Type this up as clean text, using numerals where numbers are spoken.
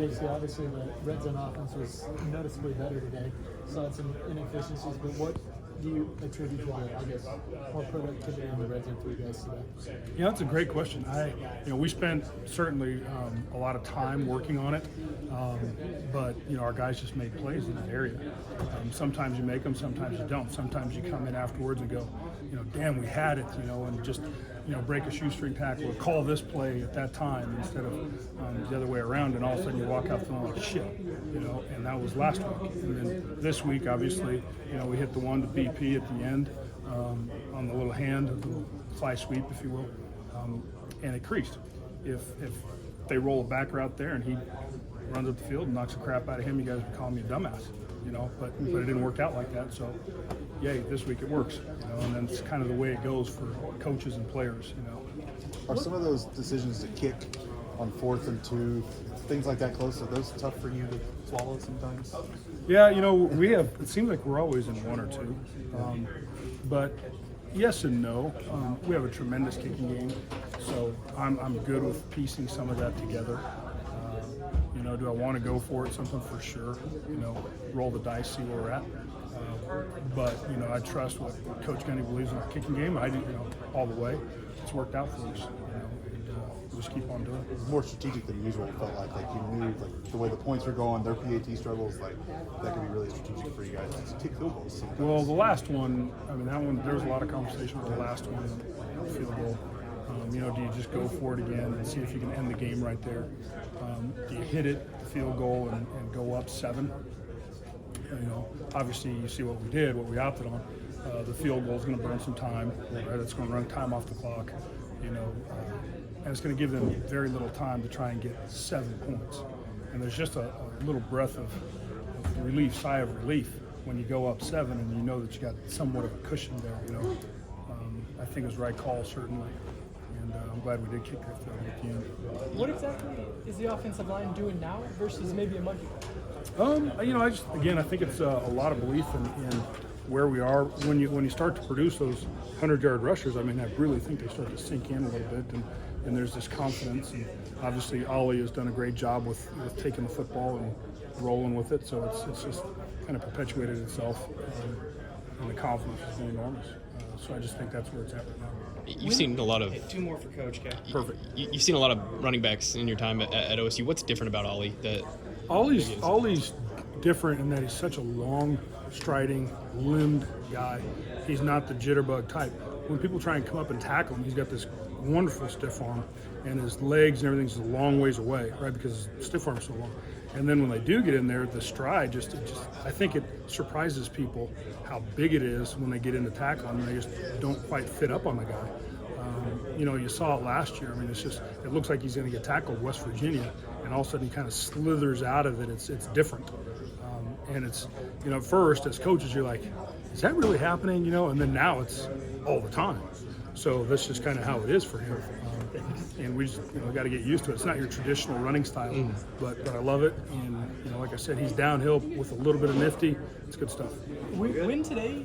Kasey, obviously the red zone offense was noticeably better today. Saw some inefficiencies, but what do you attribute to the, I guess, more productivity in the red zone for you guys today? Yeah, that's a great question. We spent certainly a lot of time working on it, but our guys just made plays in that area. Sometimes you make them, sometimes you don't. Sometimes you come in afterwards and go, damn, we had it, and just break a shoestring tackle or call this play at that time instead of the other way around, and all of a sudden you walk out feeling like shit, and that was last week. And then this week, obviously, we hit the one to BP at the end on the little hand, the fly sweep, if you will, and it creased. If they roll a back route there and he runs up the field and knocks the crap out of him, you guys would call me a dumbass, but it didn't work out like that. So, yay, this week it works, and then it's kind of the way it goes for coaches and players, Are some of those decisions to kick on 4th and 2, things like that close, are those tough for you to swallow sometimes? Yeah, it seems like we're always in 1 or 2, but yes and no. We have a tremendous kicking game, so I'm good with piecing some of that together. Do I want to go for it? Something for sure. Roll the dice, see where we're at. But I trust what Coach Gunny believes in our kicking game. I do, all the way. It's worked out for us. And we'll just keep on doing it. It's more strategic than usual. It felt like you knew the way the points were going, their PAT struggles, that could be really strategic for you guys to kick field goals sometimes. Well, the last one, that one, there was a lot of conversation with the last one, field goal. Do you just go for it again and see if you can end the game right there? Do you hit it, the field goal, and go up 7? Obviously you see what we did, what we opted on. The field goal is going to burn some time, right? It's going to run time off the clock, and it's going to give them very little time to try and get 7 points. And there's just a little breath of relief, sigh of relief when you go up 7 and you know that you got somewhat of a cushion there. I think it was the right call, certainly. And I'm glad we did kick that field at the end. What exactly is the offensive line doing now versus maybe a month ago? I think it's a lot of belief in where we are. When you start to produce those 100-yard rushers, I really think they start to sink in a little bit, and there's this confidence. And obviously, Ollie has done a great job with taking the football and rolling with it, so it's just kind of perpetuated itself, and the confidence has been enormous. So I just think that's where it's at right now. You've seen a lot of 2 more for Coach. Okay. Perfect. You've seen a lot of running backs in your time at OSU. What's different about Ollie? Ollie's different in that he's such a long, striding, limbed guy. He's not the jitterbug type. When people try and come up and tackle him, he's got this wonderful stiff arm, and his legs and everything's a long ways away, right? Because his stiff arm's so long. And then when they do get in there, the stride I think it surprises people how big it is when they get into tackling, and they just don't quite fit up on the guy. You saw it last year. It looks like he's going to get tackled West Virginia, and all of a sudden he kind of slithers out of it. It's different. And it's, at first as coaches, you're like, is that really happening? And then now it's all the time. So that's just kind of how it is for him. And we just got to get used to it. It's not your traditional running style, but I love it. And like I said, he's downhill with a little bit of nifty. It's good stuff. Win today